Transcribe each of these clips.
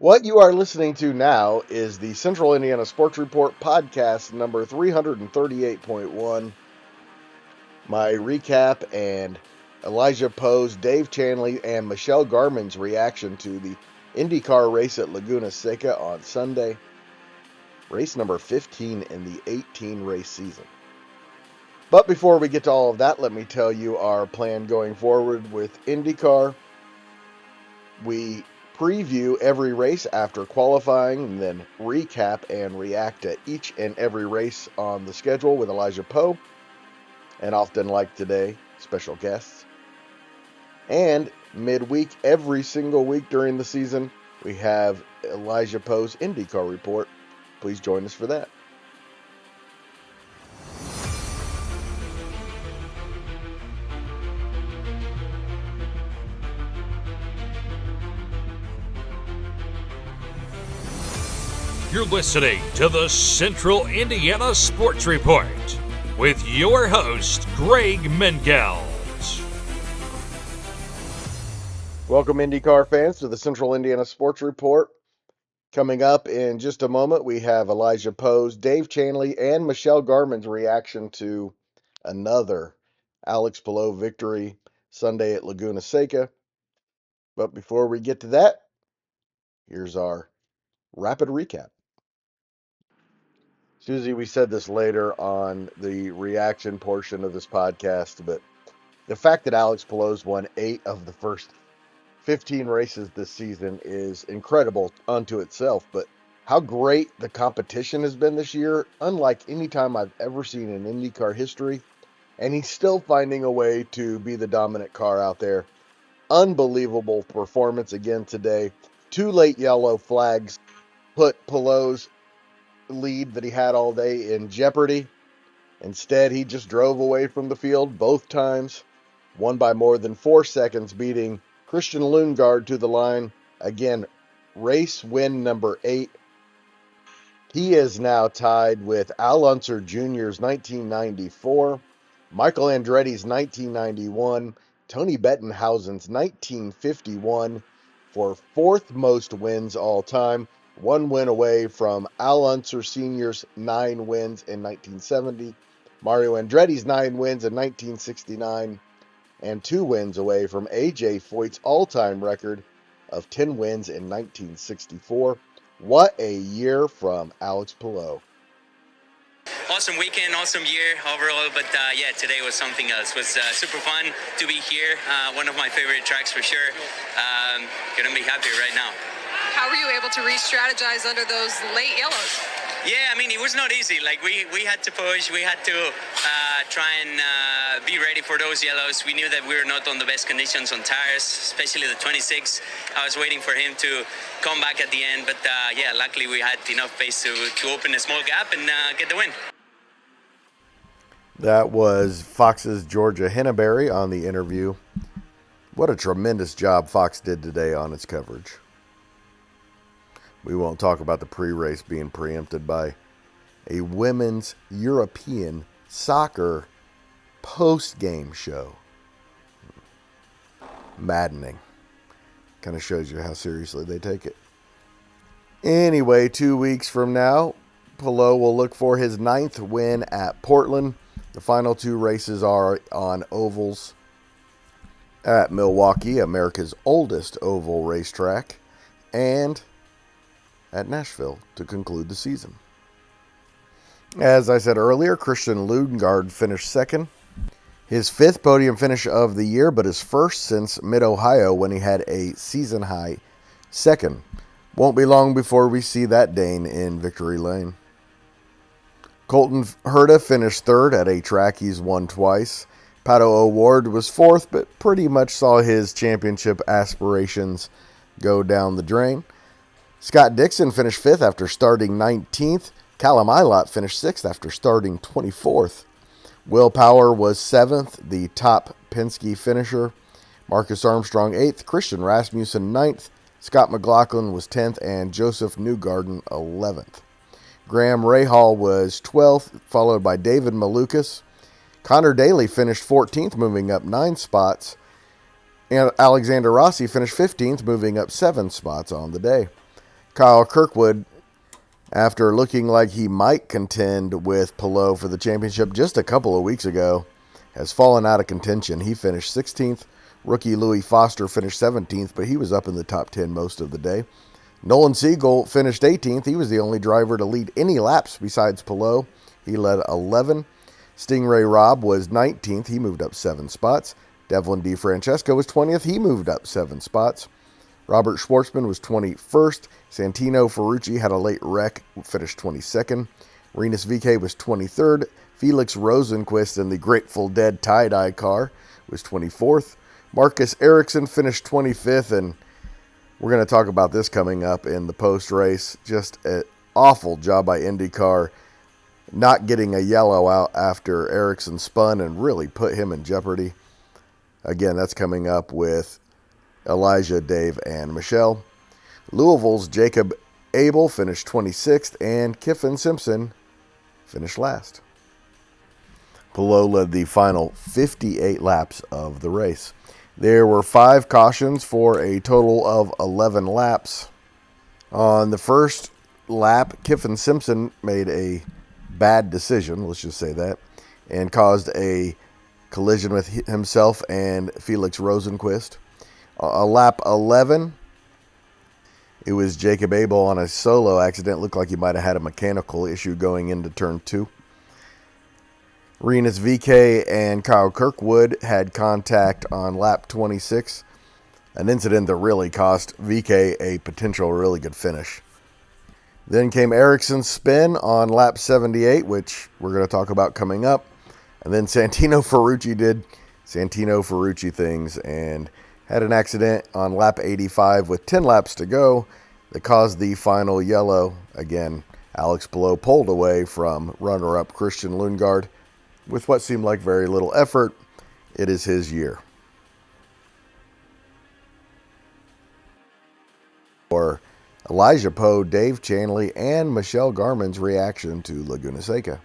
What you are listening to now is the Central Indiana Sports Report podcast number 338.1. My recap and Elijah Poe's, Dave Chanley, and Michelle Garmon's reaction to the IndyCar race at Leguna Seca on Sunday. Race number 15 in the 18 race season. But before we get to all of that, let me tell you our plan going forward with IndyCar. We preview every race after qualifying, and then recap and react to each and every race on the schedule with Elijah Poe, and often, like today, special guests. And midweek, every single week during the season, we have Elijah Poe's IndyCar report. Please join us for that. You're listening to the Central Indiana Sports Report with your host, Greg Mengelt. Welcome, IndyCar fans, to the Central Indiana Sports Report. Coming up in just a moment, we have Elijah Poe's, Dave Chanley, and Michelle Garmon's reaction to another Alex Palou victory Sunday at Leguna Seca. But before we get to that, here's our rapid recap. Susie, we said this later on the reaction portion of this podcast, but the fact that Alex Palou's won 8 of the first 15 races this season is incredible unto itself. But how great the competition has been this year, unlike any time I've ever seen in IndyCar history. And he's still finding a way to be the dominant car out there. Unbelievable performance again today. 2 late yellow flags put Palou's lead that he had all day in jeopardy. Instead, he just drove away from the field both times, won by more than 4 seconds, beating Christian Lundgaard to the line. Again, race win number 8. He is now tied with Al Unser Jr.'s 1994, Michael Andretti's 1991, Tony Bettenhausen's 1951 for 4th most wins all time. 1 win away from Al Unser Sr.'s 9 wins in 1970, Mario Andretti's 9 wins in 1969, and 2 wins away from A.J. Foyt's all-time record of 10 wins in 1964. What a year from Alex Palou. Awesome weekend, awesome year overall, but today was something else. It was super fun to be here. One of my favorite tracks for sure. Couldn't be happier right now. How were you able to re-strategize under those late yellows? Yeah, I mean, it was not easy. Like, we had to push. We had to try and be ready for those yellows. We knew that we were not on the best conditions on tires, especially the 26. I was waiting for him to come back at the end, but luckily we had enough pace to open a small gap and get the win. That was Fox's Georgia Henneberry on the interview. What a tremendous job Fox did today on its coverage. We won't talk about the pre-race being preempted by a women's European soccer post-game show. Maddening. Kind of shows you how seriously they take it. Anyway, 2 weeks from now, Palou will look for his 9th win at Portland. The final 2 races are on ovals at Milwaukee, America's oldest oval racetrack, and at Nashville to conclude the season. As I said earlier, Christian Lundgaard finished 2nd. His 5th podium finish of the year, but his first since Mid-Ohio when he had a season-high 2nd. Won't be long before we see that Dane in victory lane. Colton Herta finished 3rd at a track he's won twice. Pato O'Ward was 4th, but pretty much saw his championship aspirations go down the drain. Scott Dixon finished 5th after starting 19th. Callum Ilott finished 6th after starting 24th. Will Power was 7th, the top Penske finisher. Marcus Armstrong 8th, Christian Rasmussen 9th, Scott McLaughlin was 10th, and Joseph Newgarden 11th. Graham Rahal was 12th, followed by David Malukas. Connor Daly finished 14th, moving up 9 spots. And Alexander Rossi finished 15th, moving up 7 spots on the day. Kyle Kirkwood, after looking like he might contend with Palou for the championship just a couple of weeks ago, has fallen out of contention. He finished 16th. Rookie Louis Foster finished 17th, but he was up in the top 10 most of the day. Nolan Siegel finished 18th. He was the only driver to lead any laps besides Palou. He led 11. Stingray Robb was 19th. He moved up 7 spots. Devlin DeFrancesco was 20th. He moved up 7 spots. Robert Schwartzman was 21st. Santino Ferrucci had a late wreck, finished 22nd. Rinus VeeKay was 23rd. Felix Rosenqvist in the Grateful Dead tie-dye car was 24th. Marcus Ericsson finished 25th, and we're going to talk about this coming up in the post-race. Just an awful job by IndyCar not getting a yellow out after Ericsson spun and really put him in jeopardy. Again, that's coming up with Elijah, Dave, and Michelle. Louisville's Jacob Abel finished 26th, and Kiffin Simpson finished last. Palou led the final 58 laps of the race. There were 5 cautions for a total of 11 laps. On the first lap, Kiffin Simpson made a bad decision, let's just say that, and caused a collision with himself and Felix Rosenqvist. Lap 11, it was Jacob Abel on a solo accident. Looked like he might have had a mechanical issue going into turn 2. Rinus VeeKay and Kyle Kirkwood had contact on lap 26, an incident that really cost VeeKay a potential really good finish. Then came Ericsson's spin on lap 78, which we're going to talk about coming up. And then Santino Ferrucci did Santino Ferrucci things and had an accident on lap 85 with 10 laps to go that caused the final yellow. Again, Alex Palou pulled away from runner-up Christian Lundgaard with what seemed like very little effort. It is his year. For Elijah Poe, Dave Chanley, and Michelle Garmon's reaction to Laguna Seca.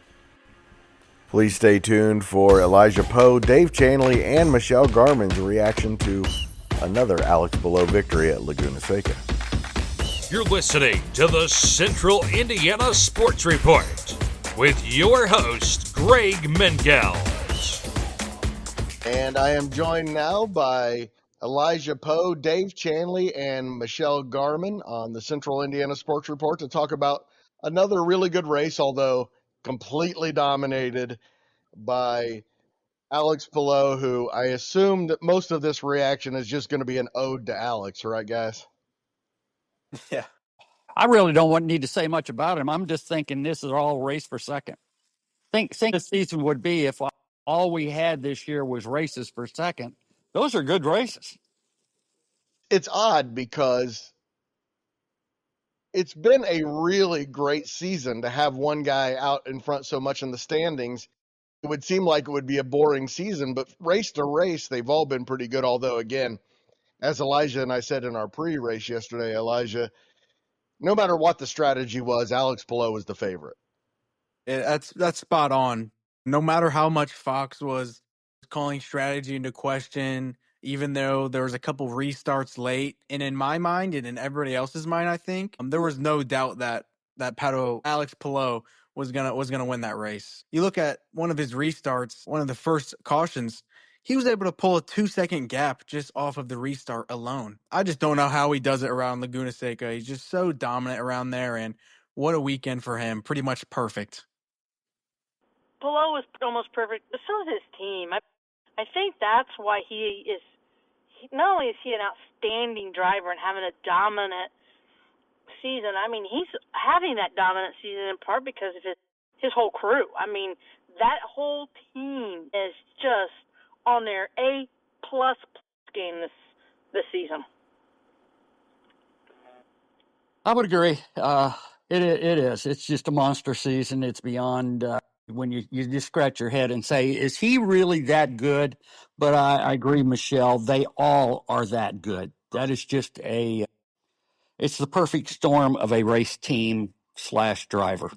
Please stay tuned for Elijah Poe, Dave Chanley, and Michelle Garmon's reaction to another Alex Palou victory at Laguna Seca. You're listening to the Central Indiana Sports Report with your host, Greg Mengels. And I am joined now by Elijah Poe, Dave Chanley, and Michelle Garmon on the Central Indiana Sports Report to talk about another really good race, although completely dominated by Alex Palou, who I assume that most of this reaction is just going to be an ode to Alex, right, guys? Yeah. I really don't need to say much about him. I'm just thinking this is all race for second. Think the season would be if all we had this year was races for second. Those are good races. It's odd because it's been a really great season to have one guy out in front so much in the standings. It would seem like it would be a boring season, but race to race, they've all been pretty good. Although, again, as Elijah and I said in our pre-race yesterday, Elijah, no matter what the strategy was, Alex Palou was the favorite. That's spot on. No matter how much Fox was calling strategy into question, even though there was a couple restarts late, and in my mind and in everybody else's mind, I think there was no doubt that Alex Palou was gonna win that race. You look at one of his restarts, one of the first cautions. He was able to pull a 2-second gap just off of the restart alone. I just don't know how he does it around Laguna Seca. He's just so dominant around there, and what a weekend for him. Pretty much perfect. Palou was almost perfect, but so is his team. I think that's why he is. Not only is he an outstanding driver and having a dominant season, I mean, he's having that dominant season in part because of his whole crew. I mean, that whole team is just on their A plus game this season. I would agree. It is. It's just a monster season. It's beyond when you just scratch your head and say, is he really that good? But I agree, Michelle. They all are that good. That is just it's the perfect storm of a race team / driver.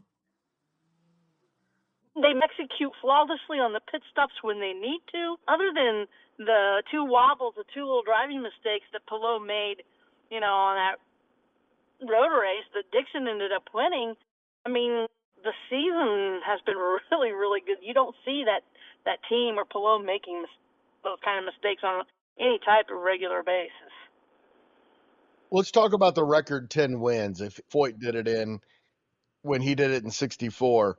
They execute flawlessly on the pit stops when they need to. Other than the 2 wobbles, the 2 little driving mistakes that Palou made, on that road race that Dixon ended up winning, I mean, the season has been really, really good. You don't see that team or Palou making those kind of mistakes on any type of regular basis. Let's talk about the record 10 wins if Foyt did it in when he did it in 64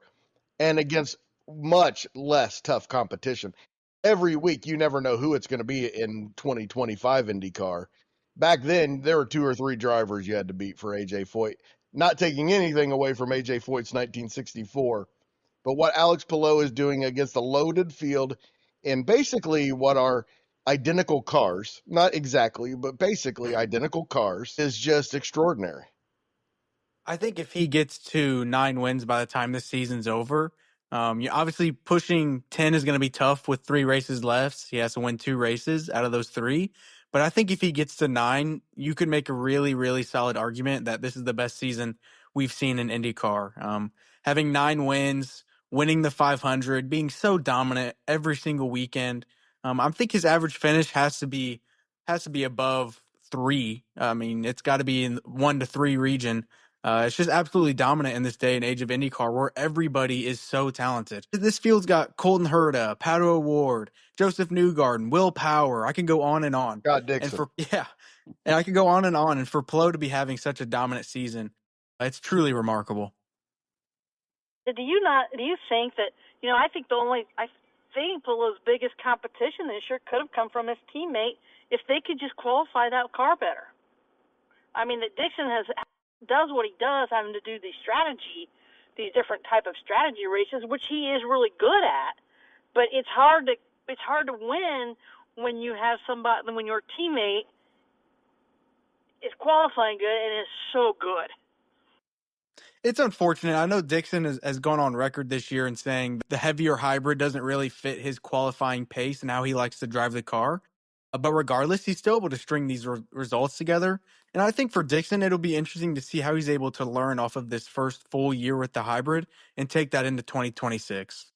and against much less tough competition. Every week, you never know who it's going to be in 2025 IndyCar. Back then, there were 2 or 3 drivers you had to beat for AJ Foyt. Not taking anything away from AJ Foyt's 1964, but what Alex Palou is doing against a loaded field in basically what are identical cars, not exactly, but basically identical cars, is just extraordinary. I think if he gets to 9 wins by the time this season's over, obviously pushing 10 is going to be tough with 3 races left. He has to win 2 races out of those 3. But I think if he gets to 9, you could make a really, really solid argument that this is the best season we've seen in IndyCar. Having 9 wins, winning the 500, being so dominant every single weekend. I think his average finish has to be above 3. I mean, it's got to be in 1 to 3 region. It's just absolutely dominant in this day and age of IndyCar where everybody is so talented. This field's got Colton Herta, Pato O'Ward, Joseph Newgarden, Will Power. I can go on and on. Scott And Dixon. and I can go on and on. And for Palou to be having such a dominant season, it's truly remarkable. Do you think that, I think Palou's biggest competition this year could have come from his teammate if they could just qualify that car better. I mean, that Dixon does what he does, having to do these different type of strategy races, which he is really good at. But it's hard to win when you have when your teammate is qualifying good and is so good. It's unfortunate. I know Dixon has gone on record this year in saying the heavier hybrid doesn't really fit his qualifying pace and how he likes to drive the car. But regardless, he's still able to string these results together. And I think for Dixon, it'll be interesting to see how he's able to learn off of this first full year with the hybrid and take that into 2026.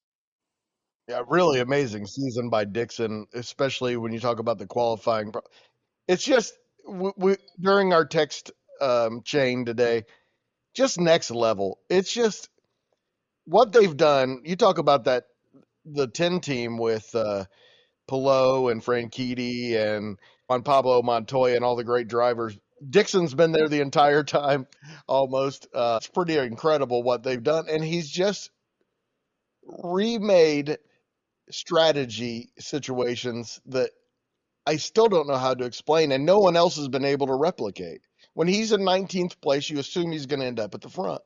Yeah, really amazing season by Dixon, especially when you talk about the qualifying. It's just during our text chain today, just next level. It's just what they've done. You talk about the 10 team with Palou and Franchitti and Juan Pablo Montoya and all the great drivers. Dixon's been there the entire time almost. It's pretty incredible what they've done. And he's just remade strategy situations that I still don't know how to explain, and no one else has been able to replicate. When he's in 19th place, you assume he's going to end up at the front.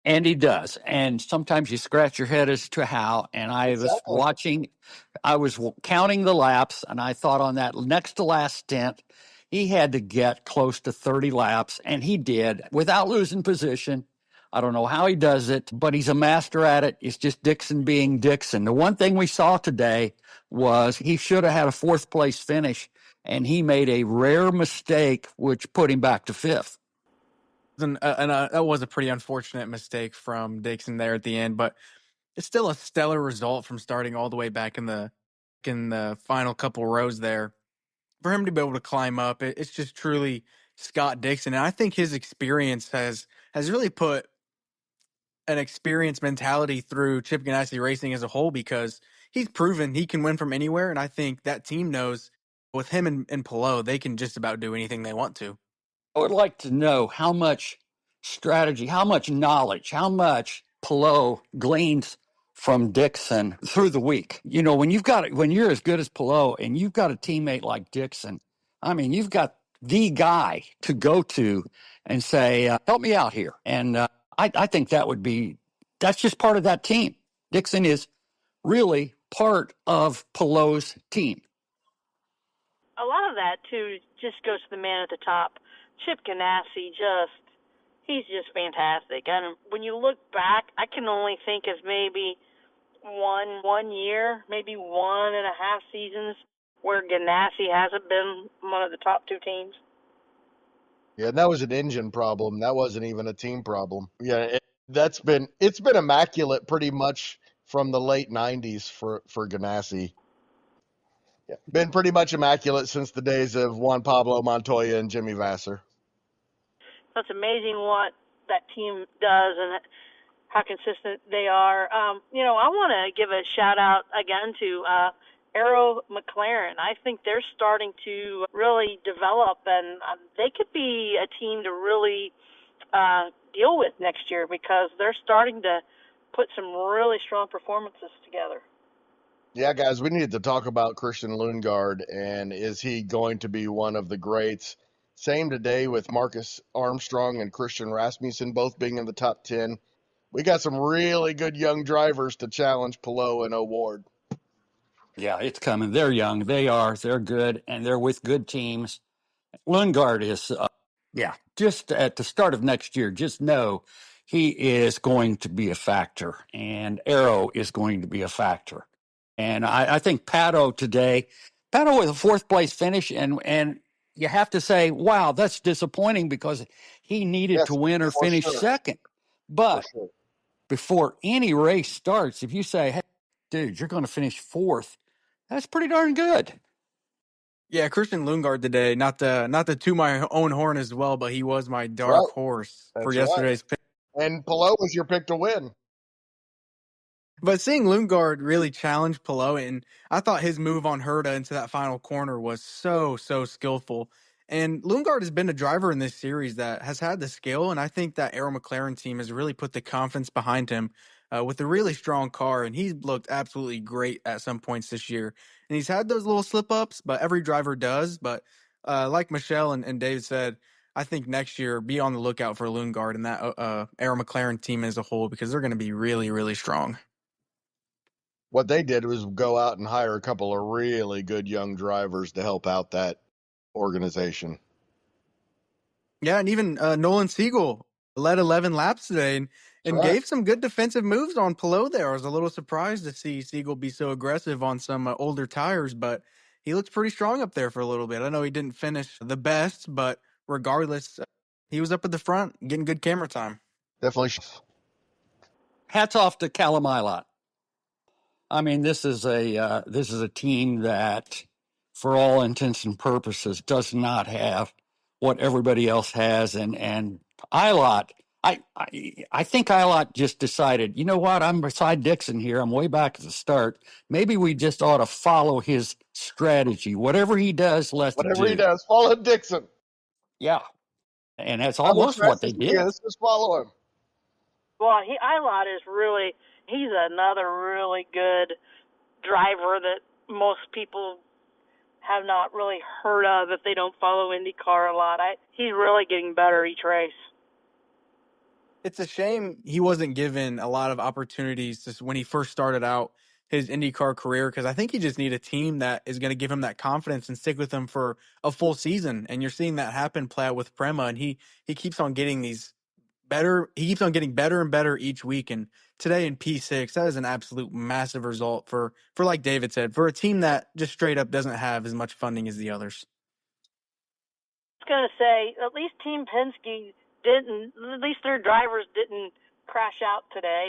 And he does. And sometimes you scratch your head as to how. And I was counting the laps, and I thought on that next to last stint, he had to get close to 30 laps, and he did without losing position. I don't know how he does it, but he's a master at it. It's just Dixon being Dixon. The one thing we saw today was he should have had a 4th place finish, and he made a rare mistake, which put him back to 5th. That was a pretty unfortunate mistake from Dixon there at the end, but it's still a stellar result from starting all the way back in the final couple rows there. For him to be able to climb up, it's just truly Scott Dixon. And I think his experience has really put an experienced mentality through Chip Ganassi Racing as a whole, because he's proven he can win from anywhere. And I think that team knows with him and Palou, they can just about do anything they want to. I would like to know how much strategy, how much knowledge, how much Palou gleans from Dixon through the week. When you're as good as Palou and you've got a teammate like Dixon, I mean, you've got the guy to go to and say, help me out here. And I think that's just part of that team. Dixon is really part of Palou's team. A lot of that, too, just goes to the man at the top. Chip Ganassi, he's just fantastic. And when you look back, I can only think of maybe one year, maybe 1.5 seasons where Ganassi hasn't been one of the top 2 teams. Yeah, and that was an engine problem. That wasn't even a team problem. Yeah, it's been immaculate pretty much from the late 90s for Ganassi. Yeah. Been pretty much immaculate since the days of Juan Pablo Montoya and Jimmy Vasser. It's amazing what that team does and how consistent they are. I want to give a shout out again to Arrow McLaren. I think they're starting to really develop, and they could be a team to really deal with next year because they're starting to put some really strong performances together. Yeah, guys, we need to talk about Christian Lundgaard and is he going to be one of the greats? Same today with Marcus Armstrong and Christian Rasmussen both being in the top 10. We got some really good young drivers to challenge Palou and O'Ward. Yeah, it's coming. They're young. They are. They're good, and they're with good teams. Lundgaard is, just at the start of next year, just know he is going to be a factor, and Arrow is going to be a factor. And I think Pato with a fourth place finish, and you have to say, wow, that's disappointing because he needed Yes, to win or for finish sure. second. For But sure. before any race starts, if you say, hey, dude, you're going to finish fourth, that's pretty darn good. Yeah, Christian Lundgaard today, not to toot my own horn as well, but he was my That's dark right. horse for That's right. yesterday's pick. And Palou was your pick to win. But seeing Lundgaard really challenge Palou, and I thought his move on Herta into that final corner was so skillful. And Lundgaard has been a driver in this series that has had the skill, and I think that Arrow McLaren team has really put the confidence behind him with a really strong car, and he's looked absolutely great at some points this year. And he's had those little slip-ups, but every driver does. But like Michelle and Dave said, I think next year be on the lookout for Lundgaard and that Arrow McLaren team as a whole because they're going to be really strong. What they did was go out and hire a couple of really good young drivers to help out that organization. Yeah, and even Nolan Siegel led 11 laps today and Right. gave some good defensive moves on Palou there. I was a little surprised to see Siegel be so aggressive on some older tires, but he looked pretty strong up there for a little bit. I know he didn't finish the best, but regardless, he was up at the front getting good camera time. Definitely. Hats off to Callum Ilott. I mean, this is a team that, for all intents and purposes, does not have what everybody else has, and Ilott. I think Ilott just decided, you know what? I'm beside Dixon here. I'm way back at the start. Maybe we just ought to follow his strategy. Whatever he does, let's Whatever he do. does, follow Dixon. Yeah, and that's How much almost what they fastest he did. is, just follow him. Well, Ilott is he's another really good driver that most people have not really heard of if they don't follow IndyCar a lot. He's really getting better each race. It's a shame he wasn't given a lot of opportunities when he first started out his IndyCar career because I think he just needs a team that is going to give him that confidence and stick with him for a full season. And you're seeing that happen play out with Prema, and he keeps on getting these better. He keeps on getting better and better each week. And today in P6, that is an absolute massive result for like David said, for a team that just straight up doesn't have as much funding as the others. I was going to say, at least Team Penske didn't, at least their drivers didn't crash out today.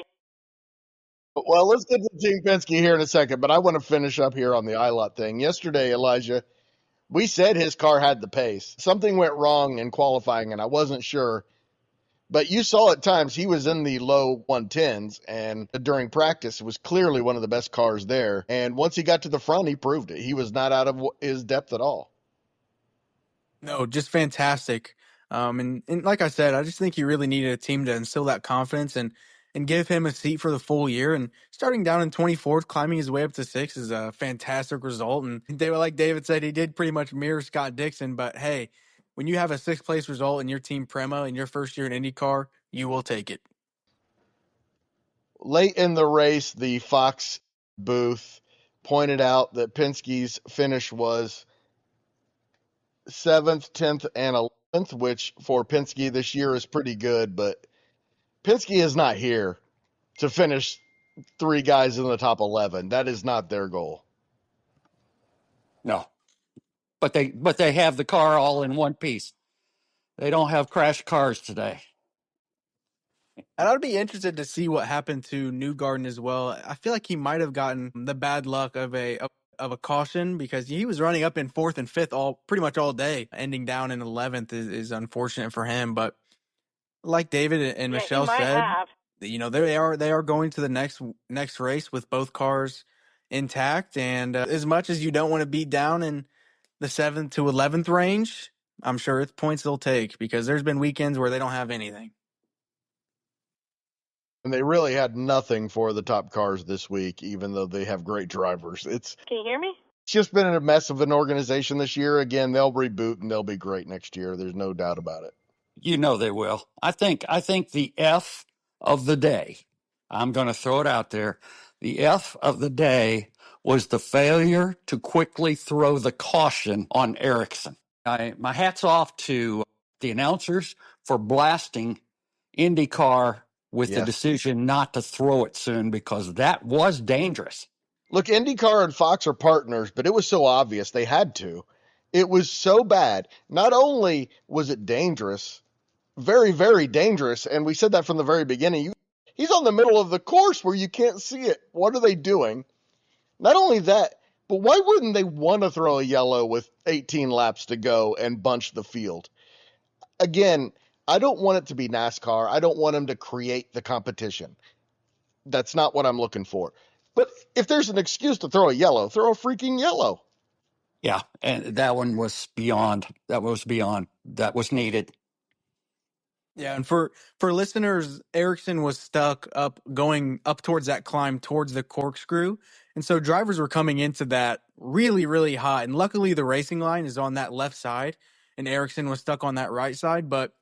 Well, let's get to Team Penske here in a second, but I want to finish up here on the Ilott thing. Yesterday, Elijah, we said his car had the pace. Something went wrong in qualifying, and I wasn't sure. But you saw at times he was in the low 110s, and during practice, it was clearly one of the best cars there. And once he got to the front, he proved it. He was not out of his depth at all. No, just fantastic. And like I said, I just think he really needed a team to instill that confidence and give him a seat for the full year. And starting down in 24th, climbing his way up to 6th is a fantastic result. And they were like David said, he did pretty much mirror Scott Dixon. But hey, when you have a 6th place result in your team Prema in your first year in IndyCar, you will take it. Late in the race, the Fox booth pointed out that Penske's finish was 7th, 10th, and 11th, which for Penske this year is pretty good, but Penske is not here to finish 3 guys in the top 11. That is not their goal. No, but they have the car all in one piece. They don't have crashed cars today. And I'd be interested to see what happened to Newgarden as well. I feel like he might have gotten the bad luck of a of a caution because he was running up in 4th and 5th pretty much all day. Ending down in 11th is unfortunate for him. But like David and Yeah, he Michelle might said, have. they are going to the next race with both cars intact. And as much as you don't want to be down in the 7th to 11th range, I'm sure it's points they'll take because there's been weekends where they don't have anything. And they really had nothing for the top cars this week, even though they have great drivers. Can you hear me? Just been a mess of an organization this year. Again, they'll reboot and they'll be great next year. There's no doubt about it. You know they will. I think the F of the day, I'm going to throw it out there. The F of the day was the failure to quickly throw the caution on Ericsson. My hat's off to the announcers for blasting IndyCar with the Yes. decision not to throw it soon because that was dangerous. Look, IndyCar and Fox are partners, but it was so obvious they had to. It was so bad. Not only was it dangerous, very, very dangerous, and we said that from the very beginning. He's on the middle of the course where you can't see it. What are they doing? Not only that, but why wouldn't they want to throw a yellow with 18 laps to go and bunch the field? Again, I don't want it to be NASCAR. I don't want them to create the competition. That's not what I'm looking for. But if there's an excuse to throw a yellow, throw a freaking yellow. Yeah, and that one was beyond. That was beyond. That was needed. Yeah, and for listeners, Ericsson was stuck going up towards that climb towards the corkscrew. And so drivers were coming into that really, really hot. And luckily the racing line is on that left side and Ericsson was stuck on that right side. But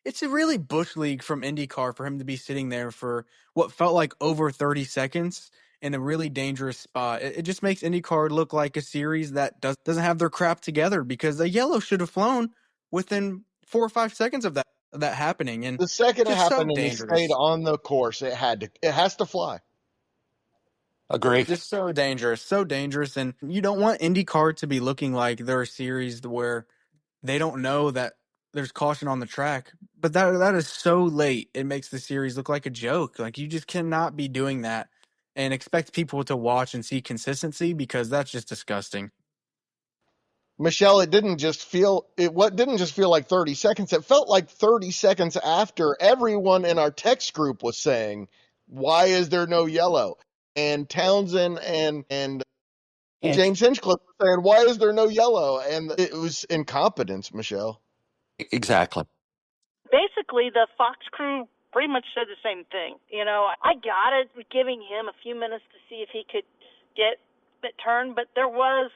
it's a really bush league from IndyCar for him to be sitting there for what felt like over 30 seconds in a really dangerous spot. It just makes IndyCar look like a series that doesn't have their crap together because the yellow should have flown within 4 or 5 seconds of that happening, and The second it just so happened and he stayed dangerous. on the course, it has to fly. Agree. Just so dangerous, and you don't want IndyCar to be looking like they're a series where they don't know that there's caution on the track. But that is so late. It makes the series look like a joke. Like you just cannot be doing that and expect people to watch and see consistency because that's just disgusting. Michelle, it didn't just feel like 30 seconds. It felt like 30 seconds after everyone in our text group was saying, "Why is there no yellow?" And Townsend and James Hinchcliffe were saying, "Why is there no yellow?" And it was incompetence, Michelle. Exactly. Basically, the Fox crew pretty much said the same thing. I got it, giving him a few minutes to see if he could get it turned, but there was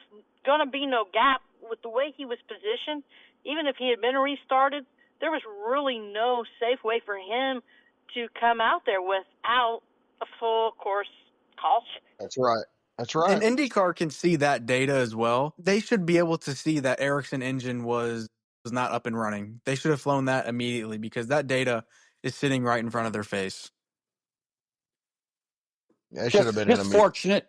going to be no gap with the way he was positioned. Even if he had been restarted, there was really no safe way for him to come out there without a full course caution. That's right. And IndyCar can see that data as well. They should be able to see that Ericsson engine was not up and running. They should have flown that immediately because that data is sitting right in front of their face. It should have been in a Just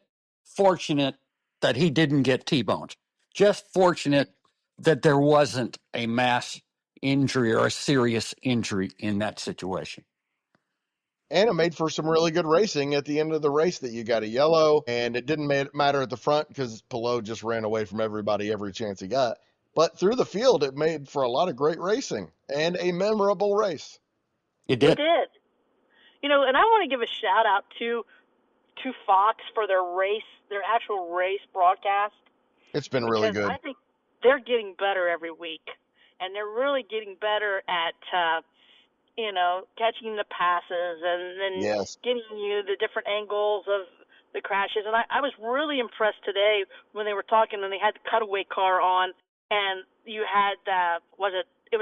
fortunate that he didn't get T-boned. Just fortunate that there wasn't a mass injury or a serious injury in that situation. And it made for some really good racing at the end of the race that you got a yellow, and it didn't matter at the front because Palou just ran away from everybody every chance he got. But through the field, it made for a lot of great racing and a memorable race. It did. It did. And I want to give a shout out to Fox for their actual race broadcast. It's been really good. I think they're getting better every week, and they're really getting better at catching the passes and then getting you the different angles of the crashes. And I was really impressed today when they were talking and they had the cutaway car on, and you had it was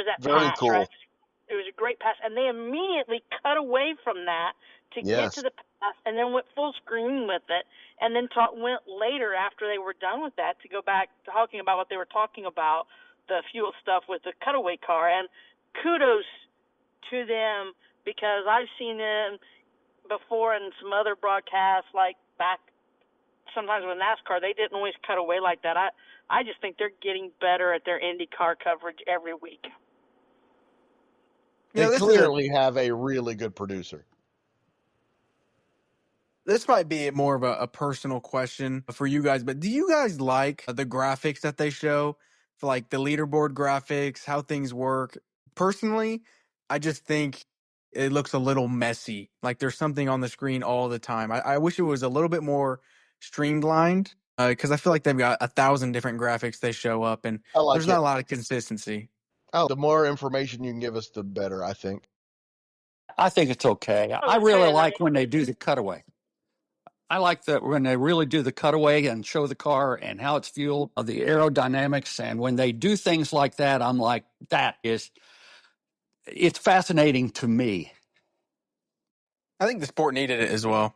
that very pass, cool. right? It was a great pass, and they immediately cut away from that to get to the pass, and then went full screen with it, and then went later after they were done with that to go back talking about what they were talking about, the fuel stuff with the cutaway car. And kudos to them because I've seen them before in some other broadcasts, like back sometimes with NASCAR, they didn't always cut away like that. I just think they're getting better at their IndyCar coverage every week. They clearly have a really good producer. This might be more of a personal question for you guys, but do you guys like the graphics that they show for like the leaderboard graphics, how things work? Personally, I just think it looks a little messy. Like there's something on the screen all the time. I wish it was a little bit more streamlined because I feel like they've got 1,000 different graphics they show up and I like there's not it. a lot of consistency. Oh, the more information you can give us, the better, I think. I think it's okay. I I was really saying, like when they do the cutaway. I like that when they really do the cutaway and show the car and how it's fueled, the aerodynamics. And when they do things like that, I'm like, it's fascinating to me. I think the sport needed it as well.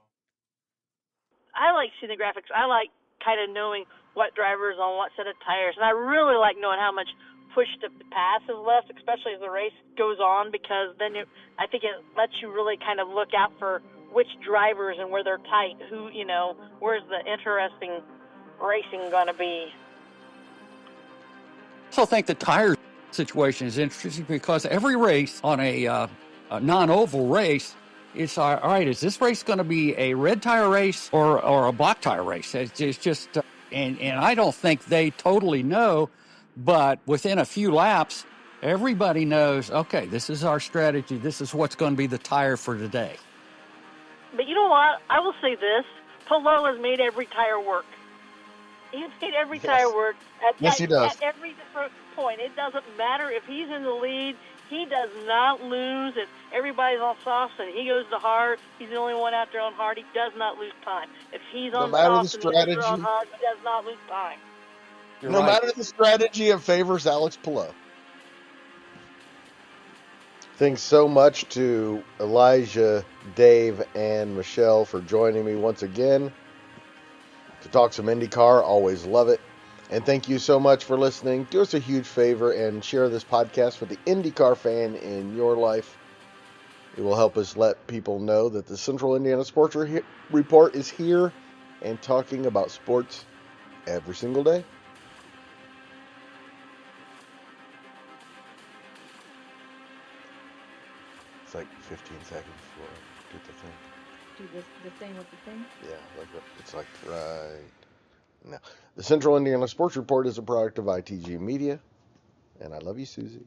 I like seeing the graphics. I like kind of knowing what driver is on what set of tires, and I really like knowing how much push to pass is left, especially as the race goes on, because then I think it lets you really kind of look out for which drivers and where they're tight, where's the interesting racing going to be. I also think the tire situation is interesting because every race on a non-oval race, it's all right. Is this race going to be a red tire race or a black tire race? It's just, and I don't think they totally know, but within a few laps, everybody knows. Okay, this is our strategy. This is what's going to be the tire for today. But you know what? I will say this: Palou has made every tire work. He's made every tire work Yes, he does. at every different point. It doesn't matter if he's in the lead. He does not lose. If everybody's on softs and he goes to hard, he's the only one out there on hard. He does not lose time. If he's on softs and the others are on hard, he does not lose time. No matter the strategy, it favors Alex Palou. Thanks so much to Elijah, Dave, and Michelle for joining me once again to talk some IndyCar. Always love it. And thank you so much for listening. Do us a huge favor and share this podcast with the IndyCar fan in your life. It will help us let people know that the Central Indiana Sports Report is here and talking about sports every single day. It's like 15 seconds before I get the thing. Do the thing with the thing? Yeah, it's like right now. The Central Indiana Sports Report is a product of ITG Media, and I love you, Susie.